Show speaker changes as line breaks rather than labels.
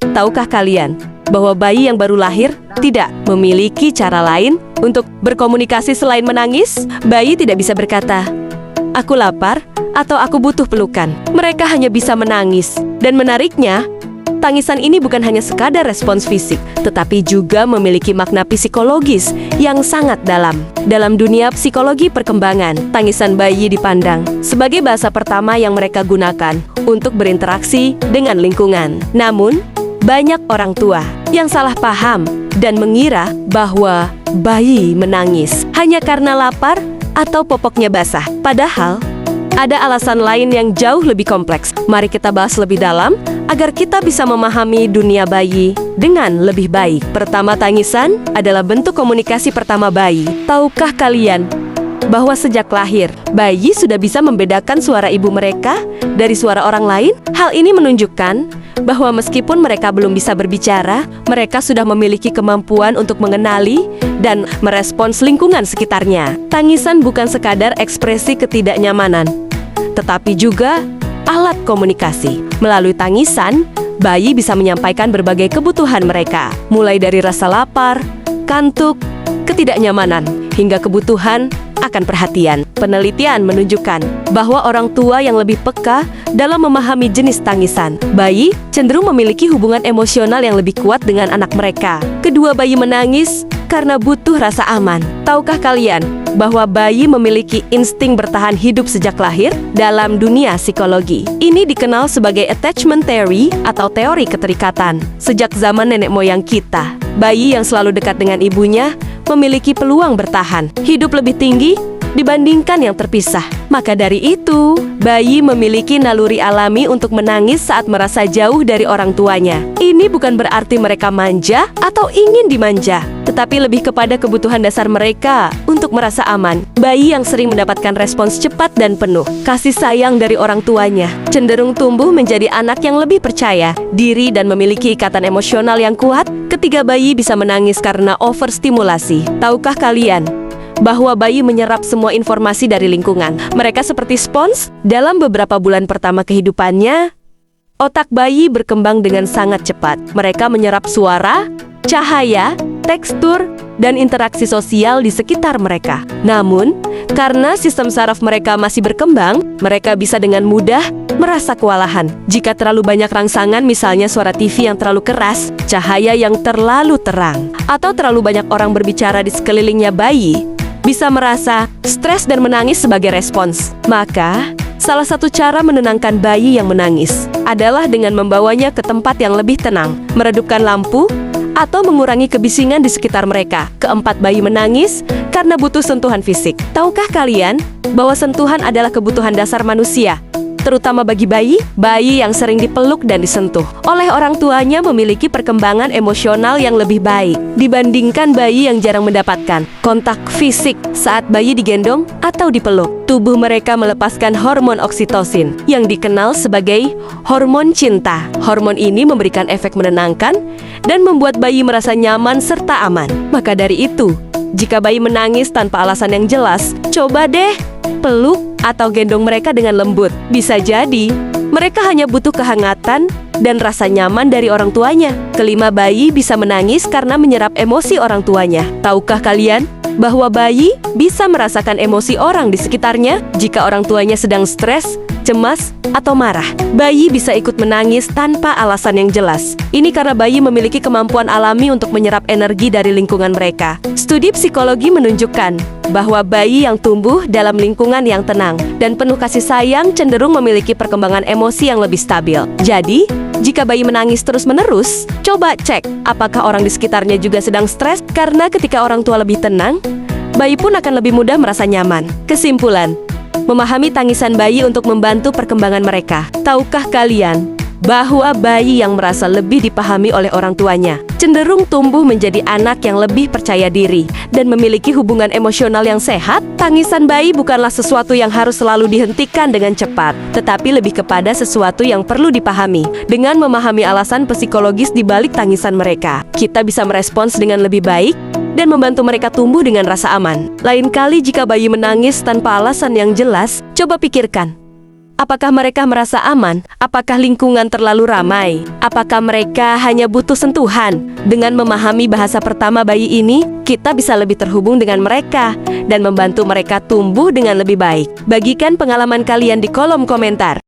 Tahukah kalian bahwa bayi yang baru lahir tidak memiliki cara lain untuk berkomunikasi selain menangis? Bayi tidak bisa berkata, "Aku lapar" atau "Aku butuh pelukan." Mereka hanya bisa menangis. Dan menariknya, tangisan ini bukan hanya sekadar respons fisik, tetapi juga memiliki makna psikologis yang sangat dalam. Dalam dunia psikologi perkembangan, tangisan bayi dipandang sebagai bahasa pertama yang mereka gunakan untuk berinteraksi dengan lingkungan. Namun, banyak orang tua yang salah paham dan mengira bahwa bayi menangis hanya karena lapar atau popoknya basah. Padahal, ada alasan lain yang jauh lebih kompleks. Mari kita bahas lebih dalam agar kita bisa memahami dunia bayi dengan lebih baik. Pertama, tangisan adalah bentuk komunikasi pertama bayi. Tahukah kalian bahwa sejak lahir, bayi sudah bisa membedakan suara ibu mereka dari suara orang lain? Hal ini menunjukkan bahwa meskipun mereka belum bisa berbicara, mereka sudah memiliki kemampuan untuk mengenali dan merespons lingkungan sekitarnya. Tangisan bukan sekadar ekspresi ketidaknyamanan, tetapi juga alat komunikasi. Melalui tangisan, bayi bisa menyampaikan berbagai kebutuhan mereka, mulai dari rasa lapar, kantuk, ketidaknyamanan, hingga kebutuhan akan perhatian. Penelitian menunjukkan bahwa orang tua yang lebih peka dalam memahami jenis tangisan, bayi cenderung memiliki hubungan emosional yang lebih kuat dengan anak mereka. Kedua bayi menangis karena butuh rasa aman. Tahukah kalian bahwa bayi memiliki insting bertahan hidup sejak lahir? Dalam dunia psikologi, ini dikenal sebagai attachment theory atau teori keterikatan. Sejak zaman nenek moyang kita, bayi yang selalu dekat dengan ibunya memiliki peluang bertahan hidup lebih tinggi dibandingkan yang terpisah. Maka dari itu, bayi memiliki naluri alami untuk menangis saat merasa jauh dari orang tuanya. Ini bukan berarti mereka manja atau ingin dimanja, tetapi lebih kepada kebutuhan dasar mereka untuk merasa aman. Bayi yang sering mendapatkan respons cepat dan penuh kasih sayang dari orang tuanya cenderung tumbuh menjadi anak yang lebih percaya diri dan memiliki ikatan emosional yang kuat. Ketiga bayi bisa menangis karena overstimulasi. Tahukah kalian bahwa bayi menyerap semua informasi dari lingkungan? Mereka seperti spons. Dalam beberapa bulan pertama kehidupannya, otak bayi berkembang dengan sangat cepat. Mereka menyerap suara, cahaya, tekstur, dan interaksi sosial di sekitar mereka. Namun, karena sistem saraf mereka masih berkembang, mereka bisa dengan mudah merasa kewalahan. Jika terlalu banyak rangsangan, misalnya suara TV yang terlalu keras, cahaya yang terlalu terang, atau terlalu banyak orang berbicara di sekelilingnya, bayi bisa merasa stres dan menangis sebagai respons. Maka, salah satu cara menenangkan bayi yang menangis adalah dengan membawanya ke tempat yang lebih tenang, meredupkan lampu, atau mengurangi kebisingan di sekitar mereka. Keempat, bayi menangis karena butuh sentuhan fisik. Tahukah kalian bahwa sentuhan adalah kebutuhan dasar manusia? Terutama bagi bayi yang sering dipeluk dan disentuh oleh orang tuanya memiliki perkembangan emosional yang lebih baik dibandingkan bayi yang jarang mendapatkan kontak fisik. Saat bayi digendong atau dipeluk, tubuh mereka melepaskan hormon oksitosin yang dikenal sebagai hormon cinta. Hormon ini memberikan efek menenangkan dan membuat bayi merasa nyaman serta aman. Maka dari itu, jika bayi menangis tanpa alasan yang jelas, coba deh peluk atau gendong mereka dengan lembut. Bisa jadi mereka hanya butuh kehangatan dan rasa nyaman dari orang tuanya. Kelima, bayi bisa menangis karena menyerap emosi orang tuanya. Tahukah kalian bahwa bayi bisa merasakan emosi orang di sekitarnya? Jika orang tuanya sedang stres, cemas, atau marah, bayi bisa ikut menangis tanpa alasan yang jelas. Ini karena bayi memiliki kemampuan alami untuk menyerap energi dari lingkungan mereka. Studi psikologi menunjukkan bahwa bayi yang tumbuh dalam lingkungan yang tenang dan penuh kasih sayang cenderung memiliki perkembangan emosi yang lebih stabil. Jadi, jika bayi menangis terus-menerus, coba cek apakah orang di sekitarnya juga sedang stres, karena ketika orang tua lebih tenang, bayi pun akan lebih mudah merasa nyaman. Kesimpulan, memahami tangisan bayi untuk membantu perkembangan mereka. Tahukah kalian bahwa bayi yang merasa lebih dipahami oleh orang tuanya cenderung tumbuh menjadi anak yang lebih percaya diri dan memiliki hubungan emosional yang sehat? Tangisan bayi bukanlah sesuatu yang harus selalu dihentikan dengan cepat, tetapi lebih kepada sesuatu yang perlu dipahami. Dengan memahami alasan psikologis di balik tangisan mereka, kita bisa merespons dengan lebih baik dan membantu mereka tumbuh dengan rasa aman. Lain kali jika bayi menangis tanpa alasan yang jelas, coba pikirkan, Apakah mereka merasa aman? Apakah lingkungan terlalu ramai? Apakah mereka hanya butuh sentuhan? Dengan memahami bahasa pertama bayi ini, kita bisa lebih terhubung dengan mereka dan membantu mereka tumbuh dengan lebih baik. Bagikan pengalaman kalian di kolom komentar.